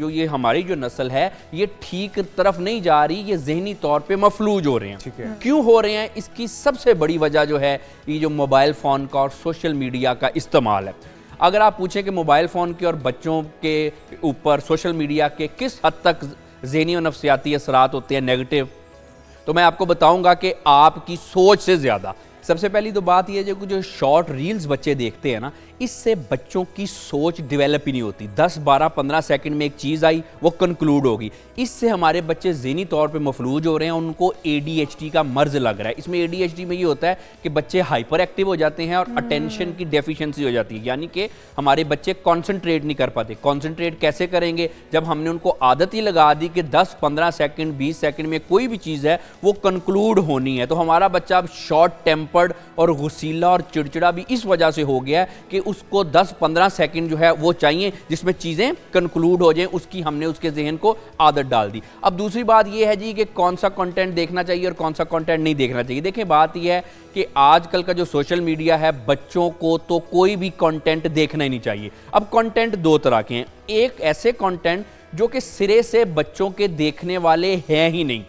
जो ये हमारी जो नस्ल है ये ठीक तरफ नहीं जा रही, ये जहनी तौर पे मफलूज हो रहे हैं। क्यों हो रहे हैं? इसकी सबसे बड़ी वजह जो है ये जो मोबाइल फ़ोन का और सोशल मीडिया का इस्तेमाल है। अगर आप पूछें कि मोबाइल फ़ोन के और बच्चों के ऊपर सोशल मीडिया के किस हद तक ज़हनी और नफ्सियाती असरात होते हैं नेगेटिव, तो मैं आपको बताऊंगा कि आपकी सोच से ज़्यादा। सबसे पहली तो बात यह है जो शॉर्ट रील्स बच्चे देखते हैं ना, इससे बच्चों की सोच डेवलप ही नहीं होती। 10, 12, 15 सेकंड में एक चीज़ आई वो कंक्लूड होगी। इससे हमारे बच्चे ज़हनी तौर पे मफलूज हो रहे हैं, उनको ADHD का मर्ज लग रहा है। इसमें ADHD में ये होता है कि बच्चे हाइपर एक्टिव हो जाते हैं और अटेंशन की डेफिशिएंसी हो जाती है, यानी कि हमारे बच्चे कॉन्सेंट्रेट नहीं कर पाते। कॉन्सेंट्रेट कैसे करेंगे? जब हमने उनको आदत ही लगा दी कि 10, 15 सेकंड, 20 सेकंड में कोई भी चीज़ है वो कंक्लूड होनी है, तो हमारा बच्चा अब शॉर्ट टेम्पर्ड और गुस्सीला और चिड़चिड़ा भी इस वजह से हो गया है कि उसको 10-15 सेकंड जो है वो चाहिए जिसमें चीज़ें कंक्लूड हो जाएं। उसकी हमने उसके जहन को आदत डाल दी। अब दूसरी बात ये है जी कि कौन सा कंटेंट देखना चाहिए और कौन सा कंटेंट नहीं देखना चाहिए। देखें, बात यह है कि आजकल का जो सोशल मीडिया है, बच्चों को तो कोई भी कंटेंट देखना ही नहीं चाहिए। अब कंटेंट दो तरह के हैं। एक ऐसे कंटेंट जो कि सिरे से बच्चों के देखने वाले हैं ही नहीं,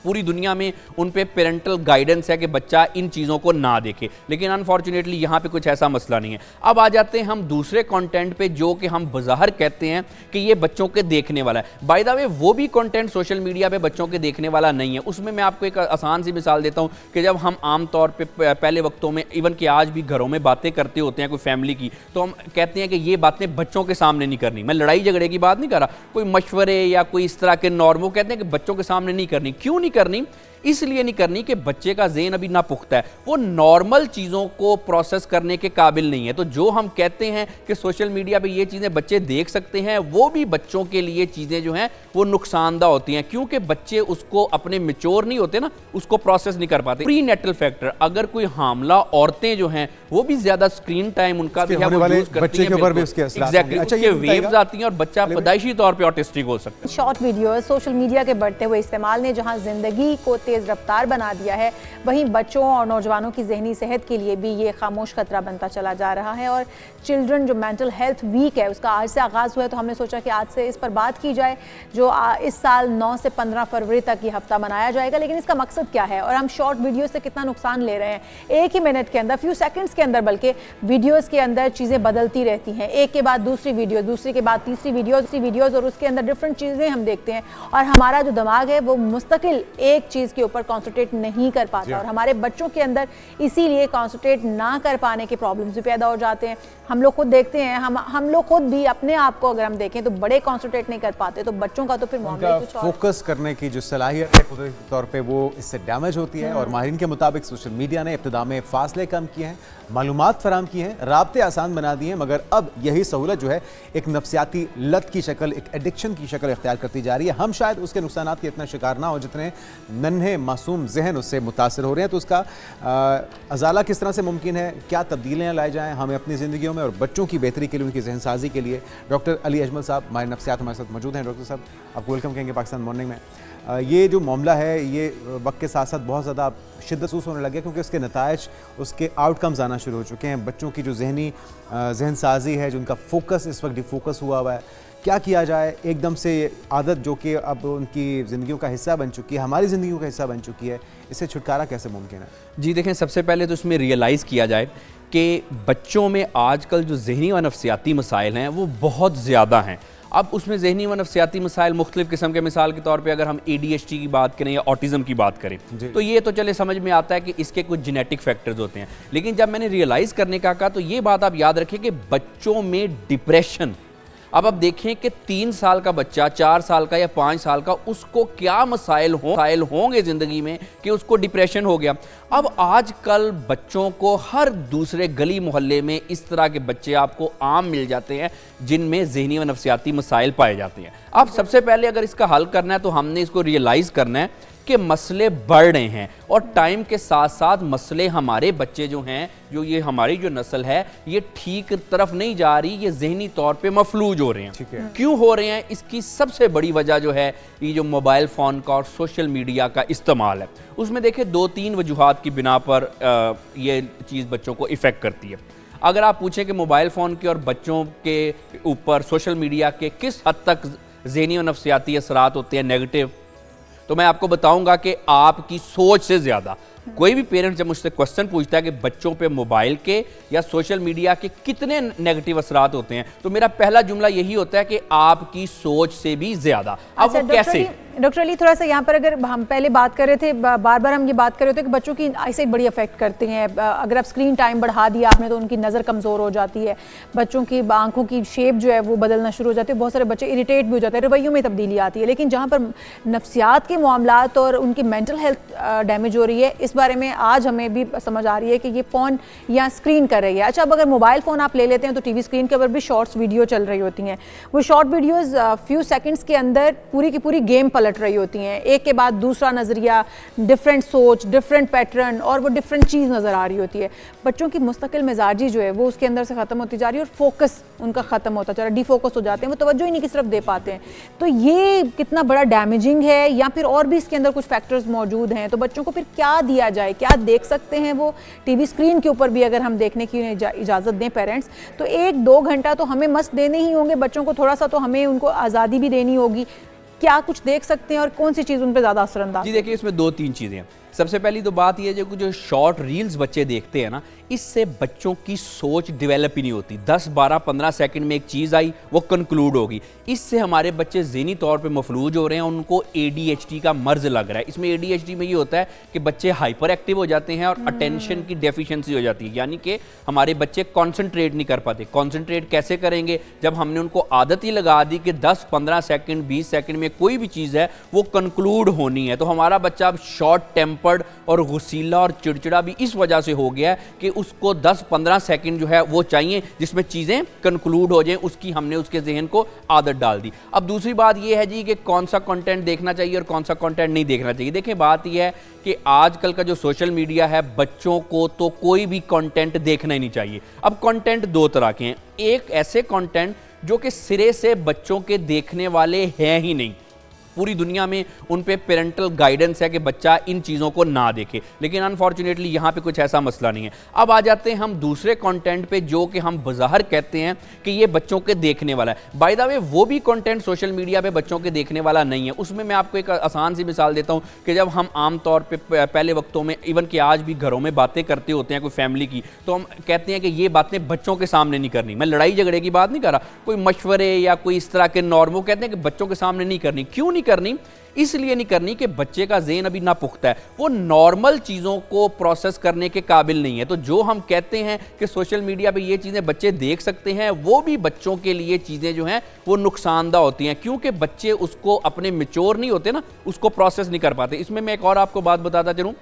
पूरी दुनिया में उन पे पेरेंटल गाइडेंस है कि बच्चा इन चीज़ों को ना देखे, लेकिन अनफॉर्चुनेटली यहाँ पे कुछ ऐसा मसला नहीं है। अब आ जाते हैं हम दूसरे कंटेंट पे जो कि हम बज़ाहिर कहते हैं कि ये बच्चों के देखने वाला है। बाय द वे वो भी कंटेंट सोशल मीडिया पे बच्चों के देखने वाला नहीं है। उसमें मैं आपको एक आसान सी मिसाल देता हूँ कि जब हम आम तौर पर पहले वक्तों में, इवन कि आज भी घरों में बातें करते होते हैं कोई फैमिली की, तो हम कहते हैं कि ये बातें बच्चों के सामने नहीं करनी। मैं लड़ाई झगड़े की बात नहीं कर रहा, कोई मशवरे या कोई इस तरह के नॉर्म, वो कहते हैं कि बच्चों के सामने नहीं करनी। क्यों नहीं करनी? इसलिए नहीं करनी कि बच्चे का ज़हन अभी ना पुख्ता है, वो नॉर्मल चीज़ों को प्रोसेस करने के काबिल नहीं है। तो जो हम कहते हैं कि सोशल मीडिया पे ये चीज़ें बच्चे देख सकते हैं, वो भी बच्चों के लिए चीज़ें जो हैं वो नुकसानदा होती हैं, क्योंकि बच्चे उसको अपने मैच्योर नहीं होते ना, उसको प्रोसेस नहीं कर पाते। प्री नेटल फैक्टर, अगर कोई हामला औरतें जो हैं वो भी ज़्यादा स्क्रीन टाइम उनका भी है, वो यूज़ करती हैं, एग्जैक्टली उसके वेव्स आती हैं और बच्चा पैदाइशी तौर पर ऑटिस्टिक हो सकता है। शॉर्ट वीडियो सोशल मीडिया के बढ़ते हुए इस्तेमाल ने जहाँ जिंदगी को तेज रफ्तार बना दिया है, वहीं बच्चों और नौजवानों की जहनी सेहत के लिए भी ये खामोश खतरा बनता चला जा रहा है। और चिल्ड्रन जो मेंटल हेल्थ वीक है उसका आज से आगाज़ हुआ है, तो हमने सोचा कि आज से इस पर बात की जाए। जो इस साल 9 से 15 फरवरी तक ये हफ्ता मनाया जाएगा, लेकिन इसका मकसद क्या है और हम शॉर्ट वीडियो से कितना नुकसान ले रहे हैं। एक ही मिनट के अंदर, फ्यू सेकंड्स के अंदर, बल्कि वीडियोज़ के अंदर चीज़ें बदलती रहती हैं, एक के बाद दूसरी वीडियो, दूसरी के बाद तीसरी वीडियोज़, और उसके अंदर डिफरेंट चीज़ें हम देखते हैं और हमारा जो दिमाग है वो मुस्तकिल एक चीज़ के ऊपर कॉन्सेंट्रेट नहीं कर पाता और हमारे बच्चों के अंदर इसीलिए कॉन्सेंट्रेट ना कर पाने के प्रॉब्लम्स भी पैदा हो जाते हैं। हम लोग खुद देखते हैं, हम लोग खुद भी अपने आप को अगर हम देखें तो बड़े कॉन्सेंट्रेट नहीं कर पाते, तो बच्चों का तो फिर मामला कुछ और। फोकस करने की जो सलाहियत है खुद तौर पे वो इससे डैमेज होती है। और माहिरीन के मुताबिक सोशल मीडिया ने इब्तिदा में फासले कम किए हैं, मालूमात फराम की हैं, राब्ते आसान बना दिए हैं, मगर अब यही सहूलत जो है एक नफ्सियाती लत की शक्ल, एक एडिक्शन की शक्ल इख्तियार करती जा रही है। हम शायद उसके नुकसानात के इतना शिकार ना हो जितने नन्हे मासूम जहन उससे मुतासर हो रहे हैं। तो उसका अजाला किस तरह से मुमकिन है, क्या तब्दीलियाँ लाई जाएँ हमें अपनी ज़िंदगियों में और बच्चों की बेहतरी के लिए, उनकी जहन साजी के लिए। डॉक्टर अली अजमल साहब माहिर नफ्सियात हमारे साथ मौजूद हैं। डॉक्टर साहब, आपको वेलकम कहेंगे पाकिस्तान मॉर्निंग में। ये जो मामला है ये वक्त के साथ साथ बहुत ज़्यादा शिद्दत महसूस होने लगे क्योंकि उसके नतायज, उसके आउटकम्स आना शुरू हो चुके हैं। बच्चों की जो जहन साजी है, जो उनका फोकस इस वक्त डिफोकस हुआ हुआ है, क्या किया जाए? एकदम से आदत जो कि अब उनकी ज़िंदगियों का हिस्सा बन चुकी है, हमारी ज़िंदगियों का हिस्सा बन चुकी है, इससे छुटकारा कैसे मुमकिन है? जी देखें, सबसे पहले तो इसमें रियलाइज़ किया जाए कि बच्चों में आजकल जो ज़हनी व नफ्सियाती मसाइल हैं वो बहुत ज़्यादा हैं। अब उसमें ज़हनी व नफ्सियाती मसाइल मुख्तलिफ़ किस्म के, मिसाल के तौर पे अगर हम ADHD की बात करें या ऑटिज़म की बात करें तो ये तो चले समझ में आता है कि इसके कुछ जेनेटिक फैक्टर्स होते हैं। लेकिन जब मैंने रियलाइज़ करने का कहा तो ये बात आप याद रखें कि बच्चों में डिप्रेशन, अब आप देखें कि 3 साल का बच्चा, 4 साल का या 5 साल का, उसको क्या मसाइल होंगे ज़िंदगी में कि उसको डिप्रेशन हो गया। अब आजकल बच्चों को हर दूसरे गली मोहल्ले में इस तरह के बच्चे आपको आम मिल जाते हैं जिनमें ज़हनी व नफ्सियाती मसाइल पाए जाते हैं। अब सबसे पहले अगर इसका हल करना है तो हमने इसको रियलाइज़ करना है कि मसले बढ़ रहे हैं और टाइम के साथ साथ मसले, हमारे बच्चे जो हैं, जो ये हमारी जो नस्ल है, ये ठीक तरफ नहीं जा रही, ये ज़हनी तौर पे मफलूज हो रहे हैं। क्यों हो रहे हैं? इसकी सबसे बड़ी वजह जो है ये जो मोबाइल फ़ोन का और सोशल मीडिया का इस्तेमाल है। उसमें देखिए 2-3 वजूहात की बिना पर ये चीज़ बच्चों को इफ़ेक्ट करती है। अगर आप पूछें कि मोबाइल फ़ोन के और बच्चों के ऊपर सोशल मीडिया के किस हद तक ज़हनी और नफ्सियाती असरात होते हैं नेगेटिव, तो मैं आपको बताऊंगा कि आपकी सोच से ज़्यादा कोई भी पेरेंट जब मुझसे क्वेश्चन पूछता है कि बच्चों पे मोबाइल के या सोशल मीडिया के कितने नेगेटिव असरात होते हैं, तो मेरा पहला जुमला यही होता है कि आपकी सोच से भी ज़्यादा। अब वो कैसे? डॉक्टर अली, थोड़ा सा यहाँ पर अगर हम पहले बात कर रहे थे, बार बार हम ये बात कर रहे थे कि बच्चों की आईसाइट बड़ी अफेक्ट करते हैं। अगर आप स्क्रीन टाइम बढ़ा दिया आपने तो उनकी नज़र कमज़ोर हो जाती है, बच्चों की आंखों की शेप जो है वो बदलना शुरू हो जाती है, बहुत सारे बच्चे इरिटेट भी हो जाते हैं, रवैयों में तब्दीली आती है। लेकिन जहाँ पर नफ्सियात के मामलात और उनकी मेंटल हेल्थ डैमेज हो रही है, इस बारे में आज हमें भी समझ आ रही है कि ये फ़ोन या स्क्रीन कर रही है। अच्छा, अब अगर मोबाइल फ़ोन आप ले लेते हैं तो टीवी स्क्रीन के ऊपर भी शॉर्ट्स वीडियो चल रही होती हैं। वो शॉर्ट वीडियोज़ फ्यू सेकेंड्स के अंदर पूरी की पूरी गेम पलट रही होती हैं, एक के बाद दूसरा नज़रिया, डिफरेंट सोच, डिफरेंट पैटर्न, और वो डिफरेंट चीज़ नज़र आ रही होती है। बच्चों की मुस्तकिल मिजाजी जो है वो उसके अंदर से ख़त्म होती जा रही है और फोकस उनका ख़त्म होता जा रहा है, डिफोकस हो जाते हैं, वो तवज्जो ही नहीं किस तरफ दे पाते हैं। तो ये कितना बड़ा डैमेजिंग है, या फिर और भी इसके अंदर कुछ फैक्टर्स मौजूद हैं? तो बच्चों को फिर क्या दिया जाए, क्या देख सकते हैं वो टीवी स्क्रीन के ऊपर भी अगर हम देखने की इजाज़त दें पेरेंट्स, तो 1-2 घंटा तो हमें मस्त देने ही होंगे बच्चों को, थोड़ा सा तो हमें उनको आज़ादी भी देनी होगी। क्या कुछ देख सकते हैं और कौन सी चीज़ उन पर ज़्यादा असरअंदाज? जी देखिए, इसमें 2-3 चीज़ें हैं। सबसे पहली तो बात यह है जो शॉर्ट रील्स बच्चे देखते हैं ना, इससे बच्चों की सोच डेवलप ही नहीं होती। 10, 12, 15 सेकंड में एक चीज़ आई, वो कंक्लूड होगी। इससे हमारे बच्चे ज़हनी तौर पे मफलूज हो रहे हैं, उनको ADHD का मर्ज लग रहा है। इसमें ADHD में ये होता है कि बच्चे हाइपर एक्टिव हो जाते हैं और अटेंशन की डेफिशिएंसी हो जाती है, यानी कि हमारे बच्चे कॉन्सेंट्रेट नहीं कर पाते। कॉन्सेंट्रेट कैसे करेंगे? जब हमने उनको आदत ही लगा दी कि 10, 15 सेकंड, 20 सेकंड में कोई भी चीज़ है वो कंक्लूड होनी है, तो हमारा बच्चा अब शॉर्ट टेम्पर्ड और गुस्सीला और चिड़चिड़ा भी इस वजह से हो गया है कि उसको 10-15 सेकंड जो है वो चाहिए जिसमें चीज़ें कंक्लूड हो जाएं। उसकी हमने उसके जहन को आदत डाल दी। अब दूसरी बात ये है जी कि कौन सा कंटेंट देखना चाहिए और कौन सा कंटेंट नहीं देखना चाहिए। देखिए, बात यह है कि आजकल का जो सोशल मीडिया है, बच्चों को तो कोई भी कंटेंट देखना ही नहीं चाहिए। अब कंटेंट 2 तरह के हैं। एक ऐसे कंटेंट जो कि सिरे से बच्चों के देखने वाले हैं ही नहीं, पूरी दुनिया में उन पे पेरेंटल गाइडेंस है कि बच्चा इन चीज़ों को ना देखे, लेकिन अनफॉर्चुनेटली यहाँ पे कुछ ऐसा मसला नहीं है। अब आ जाते हैं हम दूसरे कंटेंट पे जो कि हम बज़ाहिर कहते हैं कि ये बच्चों के देखने वाला है। बाय द वे, वो भी कंटेंट सोशल मीडिया पे बच्चों के देखने वाला नहीं है। उसमें मैं आपको एक आसान सी मिसाल देता हूँ कि जब हम आम तौर पर पहले वक्तों में, इवन कि आज भी घरों में बातें करते होते हैं कोई फैमिली की, तो हम कहते हैं कि ये बातें बच्चों के सामने नहीं करनी। मैं लड़ाई झगड़े की बात नहीं कर रहा, कोई मशवरे या कोई इस तरह के नॉर्मों कहते हैं कि बच्चों के सामने नहीं करनी। क्यों नहीं करनी? इसलिए नहीं करनी कि बच्चे का ज़हन अभी ना पुख्ता है, वो नॉर्मल चीज़ों को प्रोसेस करने के काबिल नहीं है। तो जो हम कहते हैं कि सोशल मीडिया पे ये चीज़ें बच्चे देख सकते हैं, वो भी बच्चों के लिए चीज़ें जो हैं वो नुकसानदा होती हैं, क्योंकि बच्चे उसको अपने मैच्योर नहीं होते ना, उसको प्रोसेस नहीं कर पाते। इसमें मैं एक और आपको बात बताता चलूँ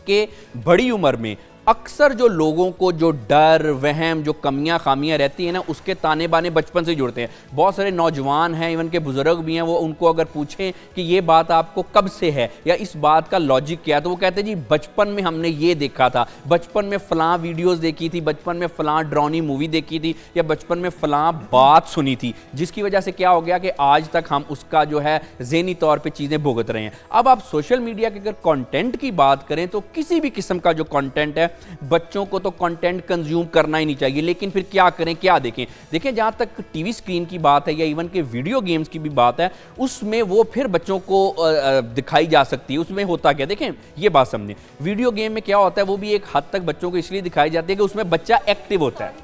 कि बड़ी उम्र में अक्सर जो लोगों को जो डर, वहम, जो कमियां खामियां रहती हैं ना, उसके ताने बाने बचपन से जुड़ते हैं। बहुत सारे नौजवान हैं, इवन के बुजुर्ग भी हैं, वो उनको अगर पूछें कि ये बात आपको कब से है या इस बात का लॉजिक क्या है, तो वो कहते हैं जी बचपन में हमने ये देखा था, बचपन में फ़लाँ वीडियोज़ देखी थी, बचपन में फ़लाँ ड्राउनी मूवी देखी थी, या बचपन में फ़लाँ बात सुनी थी, जिसकी वजह से क्या हो गया कि आज तक हम उसका जो है ज़हनी तौर पर चीज़ें भुगत रहे हैं। अब आप सोशल मीडिया के अगर कॉन्टेंट की बात करें तो किसी भी किस्म का जो कॉन्टेंट है, बच्चों को तो कंटेंट कंज्यूम करना ही नहीं चाहिए। लेकिन फिर क्या करें, क्या देखें? देखें, जहां तक टीवी स्क्रीन की बात है या इवन के वीडियो गेम्स की भी बात है, उसमें वो फिर बच्चों को दिखाई जा सकती है। उसमें होता क्या, देखें ये बात समझें, वीडियो गेम में क्या होता है, वो भी एक हद तक बच्चों को इसलिए दिखाई जाती है कि उसमें बच्चा एक्टिव होता है।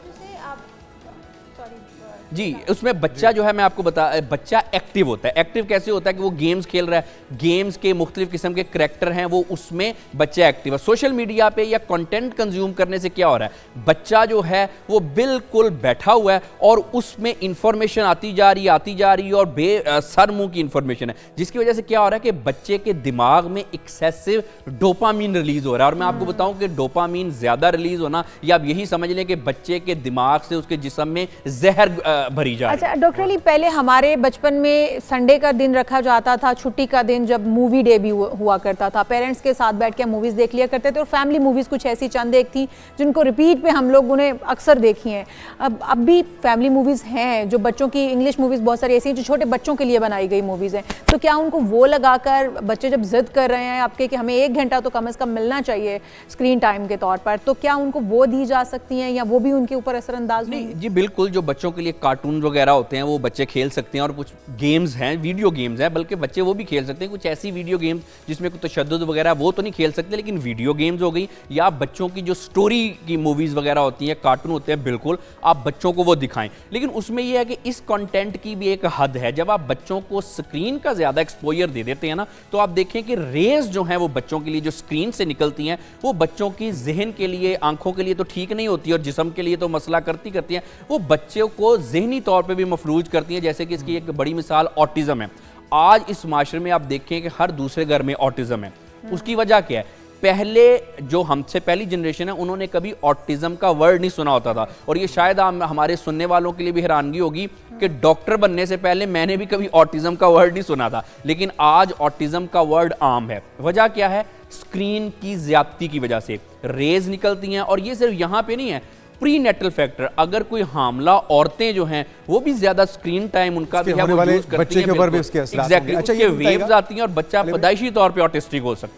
जी, उसमें बच्चा जो है, मैं आपको बच्चा एक्टिव होता है। एक्टिव कैसे होता है कि वो गेम्स खेल रहा है, गेम्स के मुख्तलिफ किस्म के करैक्टर हैं, वो उसमें बच्चा एक्टिव है। सोशल मीडिया पे या कंटेंट कंज्यूम करने से क्या हो रहा है, बच्चा जो है वो बिल्कुल बैठा हुआ है और उसमें इंफॉर्मेशन आती जा रही है और बेसर मुंह की इंफॉर्मेशन है, जिसकी वजह से क्या हो रहा है कि बच्चे के दिमाग में एक्सेसिव डोपामीन रिलीज हो रहा है। और मैं आपको बताऊं कि डोपामीन ज्यादा रिलीज होना, या आप यही समझ लें कि बच्चे के दिमाग से उसके जिस्म में जहर भरी जाए। अच्छा डॉक्टर अली, पहले हमारे बचपन में संडे का दिन रखा जाता था, छुट्टी का दिन, जब मूवी डे भी हुआ करता था, पेरेंट्स के साथ बैठ के मूवीज़ देख लिया करते थे, और फैमिली मूवीज़ कुछ ऐसी चंद एक थी जिनको रिपीट पे हम लोग उन्हें अक्सर देखी हैं। अब भी फैमिली मूवीज़ हैं जो बच्चों की, इंग्लिश मूवीज़ बहुत सारी ऐसी हैं जो छोटे बच्चों के लिए बनाई गई मूवीज़ हैं, तो क्या उनको वो लगाकर बच्चे जब जिद कर रहे हैं आपके कि हमें 1 घंटा तो कम से कम मिलना चाहिए स्क्रीन टाइम के तौर पर, तो क्या उनको वो दी जा सकती हैं या वो भी उनके ऊपर असरअंदाज? नहीं जी, बिल्कुल, जो बच्चों के लिए कार्टून वगैरह होते हैं वो बच्चे खेल सकते हैं, और कुछ गेम्स हैं, वीडियो गेम्स हैं, बल्कि बच्चे वो भी खेल सकते हैं। कुछ ऐसी वीडियो गेम्स जिसमें कुछ तशद्दुद वगैरह वो तो नहीं खेल सकते, लेकिन वीडियो गेम्स हो गई, या बच्चों की जो स्टोरी की मूवीज़ वगैरह होती हैं, कार्टून होते हैं, बिल्कुल आप बच्चों को वो दिखाएं। लेकिन उसमें यह है कि इस कंटेंट की भी एक हद है। जब आप बच्चों को स्क्रीन का ज़्यादा एक्सपोजर दे देते हैं ना, तो आप देखें कि रेज जो हैं वो बच्चों के लिए जो स्क्रीन से निकलती हैं वो बच्चों की जहन के लिए, आंखों के लिए तो ठीक नहीं होती, और जिस्म के लिए तो मसला करती हैं, वो बच्चों को जहनी तौर पे भी मफलूज करती हैं। जैसे कि इसकी एक बड़ी मिसाल ऑटिज़म है। आज इस माशरे में आप देखें कि हर दूसरे घर में ऑटिज़म है। उसकी वजह क्या है? पहले जो हमसे पहली जनरेशन है उन्होंने कभी ऑटिज़म का वर्ड नहीं सुना होता था, और ये शायद हमारे सुनने वालों के लिए भी हैरानगी होगी कि डॉक्टर बनने से पहले मैंने भी कभी ऑटिज़म का वर्ड नहीं सुना था, लेकिन आज ऑटिज़म का वर्ड आम है। वजह क्या है? स्क्रीन की ज्यादती की वजह से रेज निकलती हैं, और ये सिर्फ यहाँ पे नहीं है, प्री नेटल फैक्टर, अगर कोई हामला औरतें जो हैं वो भी ज्यादा स्क्रीन टाइम उनका भी है, वो यूज करती हैं, बच्चे के ऊपर भी उसके असर एग्जैक्टली, उसके वेव्स आती हैं और बच्चा पैदाइशी तौर पे ऑटिस्टिक हो सकता है।